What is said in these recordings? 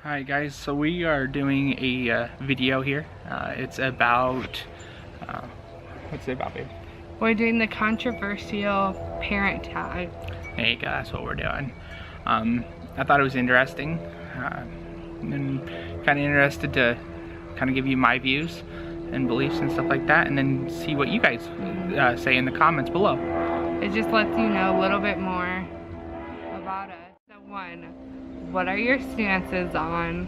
Hi guys, so we are doing a video here. It's about, what's it about, babe? We're doing the controversial parent tag. There you go, that's what we're doing. I thought it was interesting, and kind of interested to kind of give you my views and beliefs and stuff like that, and then see what you guys say in the comments below. It just lets you know a little bit more about us. So one, what are your stances on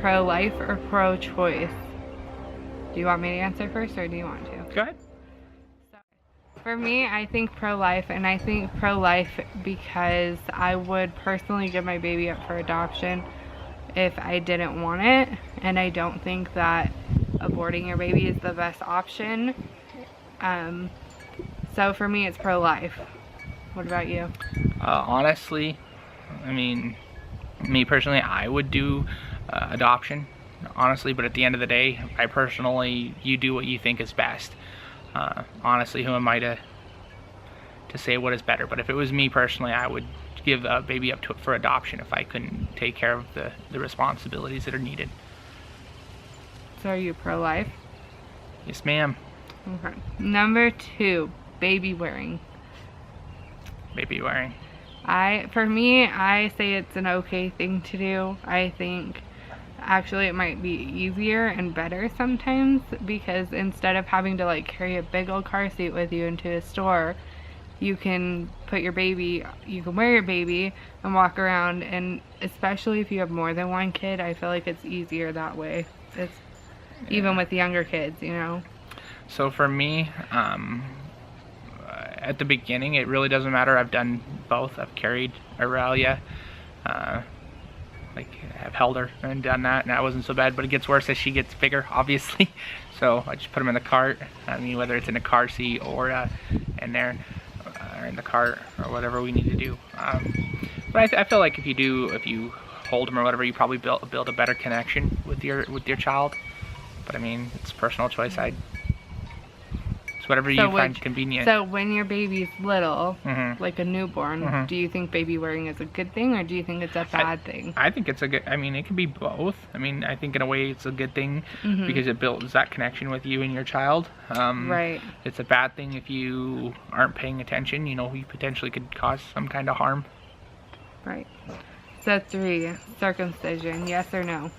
pro-life or pro-choice? Do you want me to answer first or do you want to? Go ahead. So, for me, I think pro-life, and I think pro-life because I would personally give my baby up for adoption if I didn't want it, and I don't think that aborting your baby is the best option. So for me, it's pro-life. What about you? Honestly, I mean, me personally, I would do adoption, honestly, but at the end of the day, you do what you think is best. Honestly, who am I to say what is better? But if it was me personally, I would give a baby up for adoption if I couldn't take care of the responsibilities that are needed. So are you pro-life? Yes, ma'am. Okay. Number two, baby wearing. Baby wearing. For me, I say it's an okay thing to do. I think actually it might be easier and better sometimes, because instead of having to like carry a big old car seat with you into a store, you can wear your baby and walk around, and especially if you have more than one kid, I feel like it's easier that way. It's even with the younger kids, you know. So for me, at the beginning, it really doesn't matter. I've done both. I've carried Aurelia, like I've held her and done that, and that wasn't so bad. But it gets worse as she gets bigger, obviously. So I just put them in the cart. I mean, whether it's in a car seat or in there, or in the cart, or whatever we need to do. But I feel like if you hold them or whatever, you probably build a better connection with your child. But I mean, it's personal choice. It's whatever you find convenient. So when your baby's little, like a newborn, do you think baby wearing is a good thing, or do you think it's a bad thing? I think it's a good, I mean, it can be both. I mean, I think in a way it's a good thing because it builds that connection with you and your child. Right. It's a bad thing if you aren't paying attention. You know, you potentially could cause some kind of harm. Right. So three, circumcision, yes or no?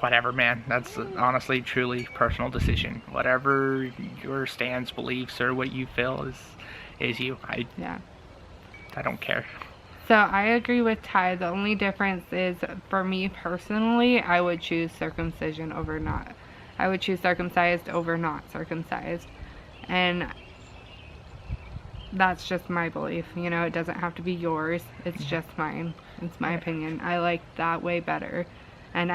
Whatever, man. That's honestly, truly personal decision. Whatever your stance, beliefs, or what you feel is you. I don't care. So I agree with Ty. The only difference is, for me personally, I would choose circumcision over not. I would choose circumcised over not circumcised. And that's just my belief. You know, it doesn't have to be yours. It's just mine. It's my opinion. I like that way better. And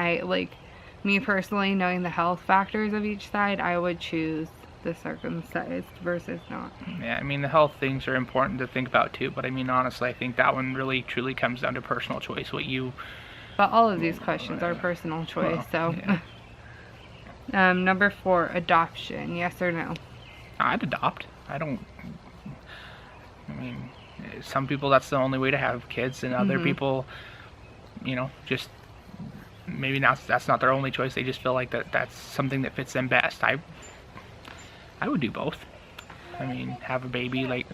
me personally, knowing the health factors of each side, I would choose the circumcised versus not. Yeah, I mean, the health things are important to think about too, but I mean, honestly, I think that one really truly comes down to personal choice. But all of these questions are personal choice, well, so. Yeah. Number four, adoption, yes or no? I'd adopt. I mean, some people that's the only way to have kids, and other people, you know, just maybe that's not their only choice. They just feel like that's something that fits them best. I would do both. I mean, have a baby like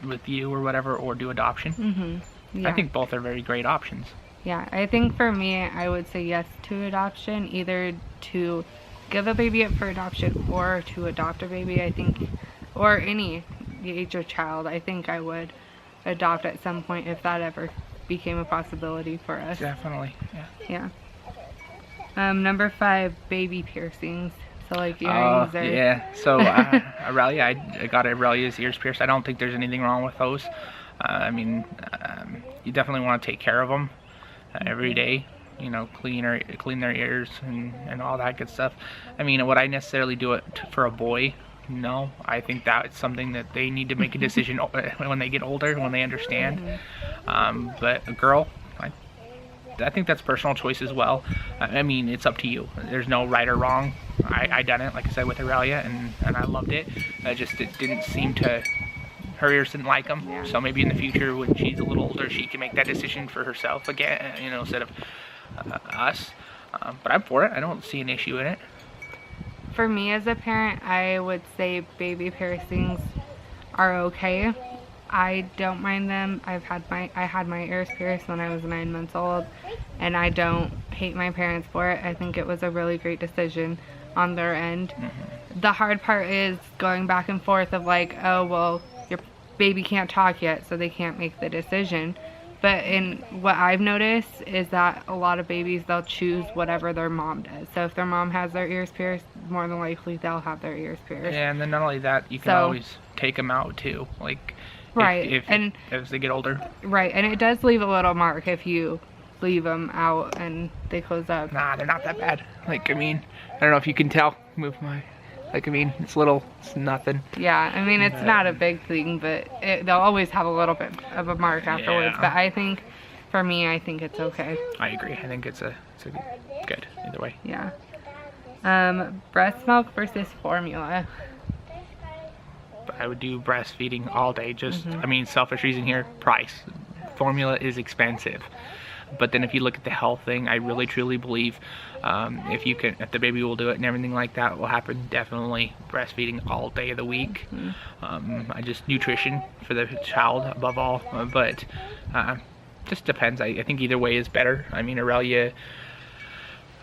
with you or whatever, or do adoption. Yeah. I think both are very great options. Yeah, I think for me, I would say yes to adoption, either to give a baby up for adoption or to adopt a baby. I think, or any age of child, I think I would adopt at some point if that ever became a possibility for us. Definitely, yeah. Number five, baby piercings. So like earrings or... Yeah, so Aurelia, I got Aurelia's ears pierced. I don't think there's anything wrong with those. I mean, you definitely want to take care of them every day. You know, clean their ears and all that good stuff. I mean, would I necessarily do it for a boy? No, I think that's something that they need to make a decision when they get older, when they understand. But a girl, I think that's personal choice as well. I mean, it's up to you. There's no right or wrong. I done it, like I said, with Aurelia, and I loved it. It didn't seem to, her ears didn't like them. So maybe in the future, when she's a little older, she can make that decision for herself again, you know, instead of us. But I'm for it. I don't see an issue in it. For me as a parent, I would say baby piercings are okay. I don't mind them. I had my ears pierced when I was 9 months old, and I don't hate my parents for it. I think it was a really great decision on their end. The hard part is going back and forth of like, oh well, your baby can't talk yet, so they can't make the decision. But in what I've noticed is that a lot of babies, they'll choose whatever their mom does. So if their mom has their ears pierced, more than likely they'll have their ears pierced. Yeah, and then not only that, you can always take them out too. Like, right, as they get older. Right, and it does leave a little mark if you leave them out and they close up. Nah, they're not that bad. Like, I mean, I don't know if you can tell. Move my... Like, I mean, it's little, it's nothing. Yeah, I mean, it's not a big thing, but they'll always have a little bit of a mark afterwards. Yeah. But I think, for me, I think it's okay. I agree. I think it's a good either way. Yeah. Breast milk versus formula. I would do breastfeeding all day. Just, I mean, selfish reason here, price. Formula is expensive. But then if you look at the health thing, I really truly believe if the baby will do it and everything like that will happen, definitely breastfeeding all day of the week. Nutrition for the child above all, but just depends. I think either way is better. I mean, Aurelia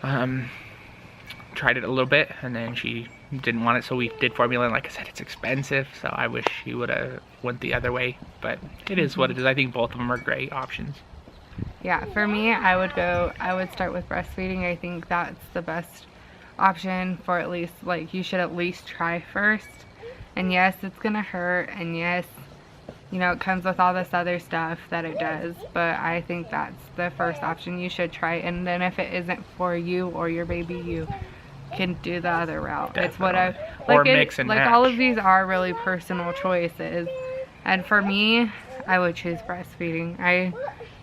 tried it a little bit and then she didn't want it, so we did formula, and like I said, it's expensive, so I wish she would have went the other way, but it is what it is. I think both of them are great options. Yeah, for me, I would start with breastfeeding. I think that's the best option for at least, like, you should at least try first. And yes, it's gonna hurt, and yes, you know, it comes with all this other stuff that it does, but I think that's the first option you should try. And then if it isn't for you or your baby, you can do the other route. Definitely. It's what I like. Or mix and match. All of these are really personal choices, and for me, I would choose breastfeeding.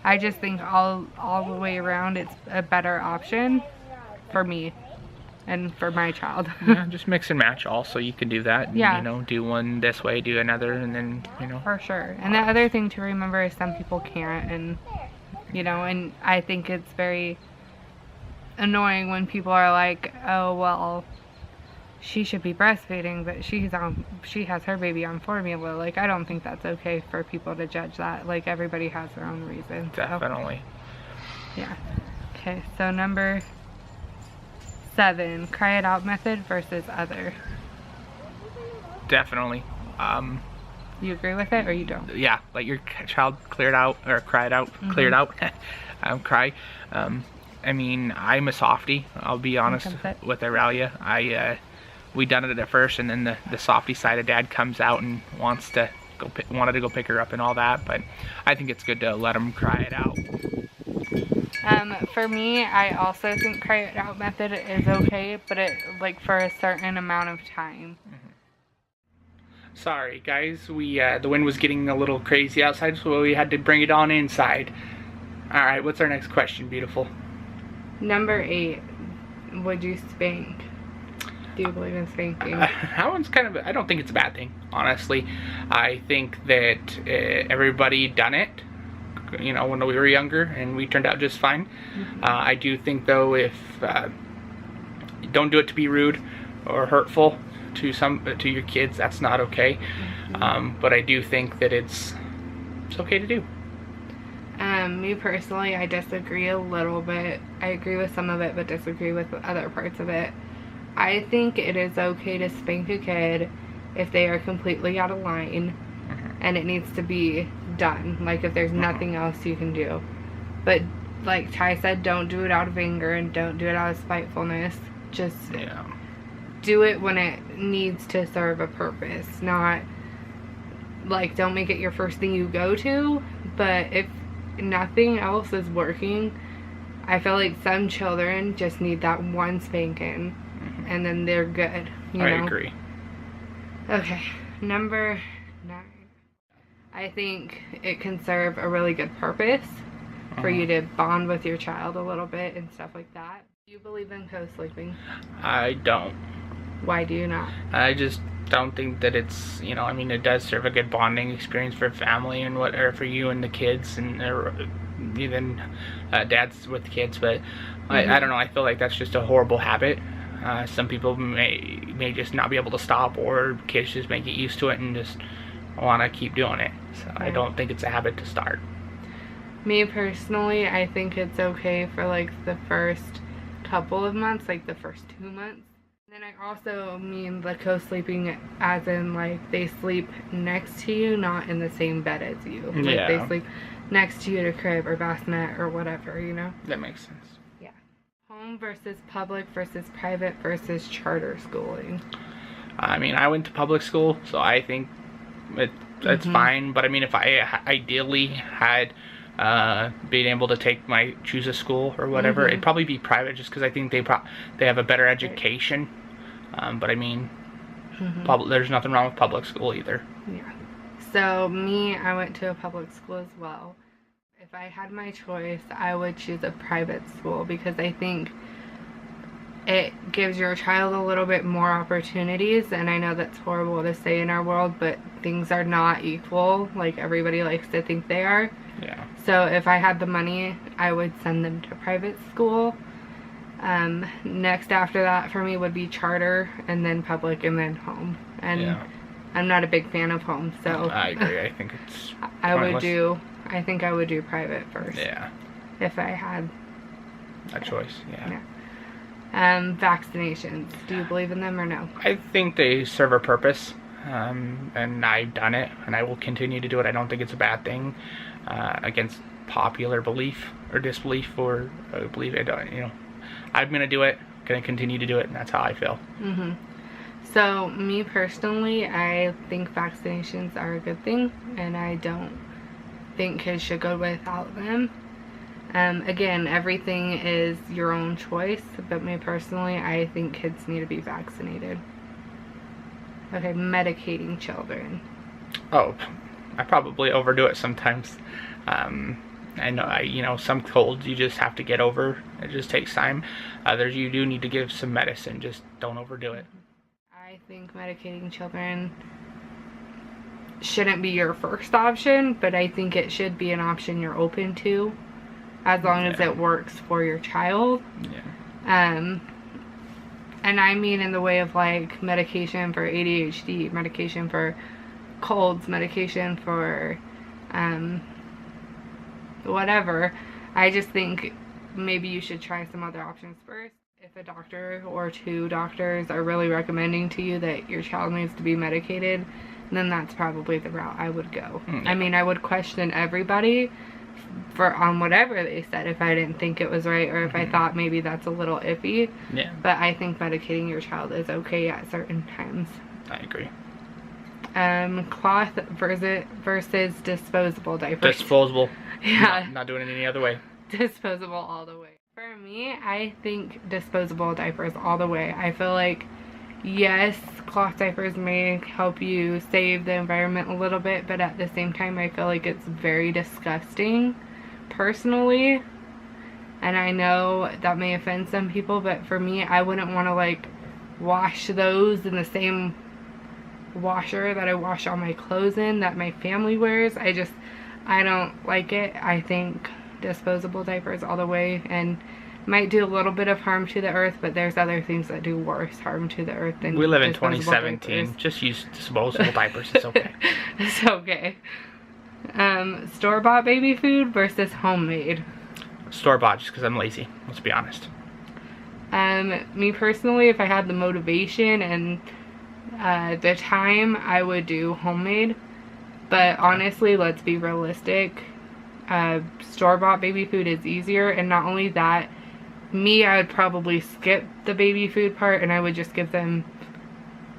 I just think all the way around, it's a better option for me and for my child. Yeah, just mix and match also. You can do that. Yeah. You know, do one this way, do another, and then, you know. For sure. And the other thing to remember is some people can't, and, you know, and I think it's very annoying when people are like, oh, well, she should be breastfeeding, but she has her baby on formula. Like, I don't think that's okay for people to judge that. Like, everybody has their own reasons. Definitely. So, yeah. Okay, so number 7, cry it out method versus other. Definitely. You agree with it or you don't? Yeah, let your child clear it out, or cry it out, clear it out, cry. I mean, I'm a softie, I'll be honest with Aurelia. We done it at first, and then the softie side of dad comes out and wanted to go pick her up and all that, but I think it's good to let them cry it out. For me, I also think cry it out method is okay, but it, like, for a certain amount of time. Sorry guys, the wind was getting a little crazy outside, so we had to bring it on inside. Alright, what's our next question, beautiful? Number 8, would you spank? Do you believe in spanking? That one's kind of, I don't think it's a bad thing, honestly. I think that everybody done it, you know, when we were younger, and we turned out just fine. I do think, though, if don't do it to be rude or hurtful to your kids, that's not okay. But I do think that it's okay to do. Me personally, I disagree a little bit. I agree with some of it, but disagree with other parts of it. I think it is okay to spank a kid if they are completely out of line and it needs to be done. Like, if there's nothing else you can do. But like Ty said, don't do it out of anger and don't do it out of spitefulness. Just do it when it needs to serve a purpose. Not, like, don't make it your first thing you go to, but if nothing else is working, I feel like some children just need that one spanking and then they're good, you know? I agree. Okay, number 9. I think it can serve a really good purpose for you to bond with your child a little bit and stuff like that. Do you believe in co-sleeping? I don't. Why do you not? I just don't think that it's, you know, I mean, it does serve a good bonding experience for family and whatever, for you and the kids, and even dads with kids, but I don't know, I feel like that's just a horrible habit. Some people may just not be able to stop, or kids just may get used to it and just want to keep doing it. So I don't think it's a habit to start. Me personally, I think it's okay for like the first couple of months, like the first 2 months. And then I also mean the co-sleeping as in like they sleep next to you, not in the same bed as you. Like they sleep next to you at a crib or bassinet or whatever, you know? That makes sense. Yeah. Home versus public versus private versus charter schooling. I mean, I went to public school, so I think it's fine. But I mean, if I ideally had being able to choose a school or whatever, it'd probably be private, just because I think they have a better education. But I mean, there's nothing wrong with public school either. Yeah. So me, I went to a public school as well. If I had my choice, I would choose a private school, because I think it gives your child a little bit more opportunities. And I know that's horrible to say in our world, but things are not equal like everybody likes to think they are. Yeah. So if I had the money, I would send them to private school. Next after that for me would be charter, and then public, and then home. And I'm not a big fan of home, so I agree. I think it's I think I would do private first. Yeah. If I had a choice. Yeah. Vaccinations. Do you believe in them or no? I think they serve a purpose. And I've done it, and I will continue to do it. I don't think it's a bad thing against popular belief or disbelief, or belief. I'm gonna do it. Gonna continue to do it, and that's how I feel. So me personally, I think vaccinations are a good thing, and I don't think kids should go without them. Again, everything is your own choice, but me personally, I think kids need to be vaccinated. Okay, medicating children. Oh, I probably overdo it sometimes. I know, some colds you just have to get over. It just takes time. Others you do need to give some medicine. Just don't overdo it. I think medicating children shouldn't be your first option, but I think it should be an option you're open to, as long as it works for your child. Yeah. And I mean in the way of like medication for ADHD, medication for colds, medication for whatever. I just think maybe you should try some other options first. If a doctor or 2 doctors are really recommending to you that your child needs to be medicated, then that's probably the route I would go. I mean, I would question everybody on whatever they said if I didn't think it was right, or if I thought maybe that's a little iffy. Yeah. But I think medicating your child is okay at certain times. I agree. Cloth versus disposable diapers. Disposable. Yeah. Not doing it any other way. Disposable all the way. For me, I think disposable diapers all the way. I feel like, yes, cloth diapers may help you save the environment a little bit, but at the same time, I feel like it's very disgusting, personally. And I know that may offend some people, but for me, I wouldn't want to like wash those in the same washer that I wash all my clothes in that my family wears. I don't like it. I think disposable diapers all the way, and might do a little bit of harm to the earth, but there's other things that do worse harm to the earth than we live in 2017. Diapers. Just use disposable diapers. It's okay. It's okay. Store-bought baby food versus homemade. Store-bought, just because I'm lazy. Let's be honest. Me personally, if I had the motivation and the time, I would do homemade. But honestly, let's be realistic. Store-bought baby food is easier, and not only that, I would probably skip the baby food part, and I would just give them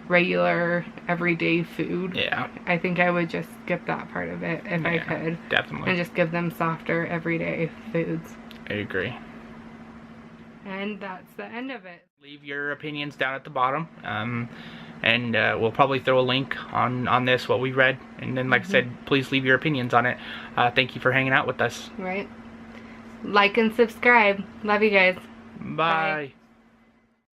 regular everyday food. Yeah. I think I would just skip that part of it if I could. Definitely. And just give them softer everyday foods. I agree. And that's the end of it. Leave your opinions down at the bottom. And we'll probably throw a link on this, what we read. And then, like I said, please leave your opinions on it. Thank you for hanging out with us. Right. Like and subscribe. Love you guys. Bye. Bye.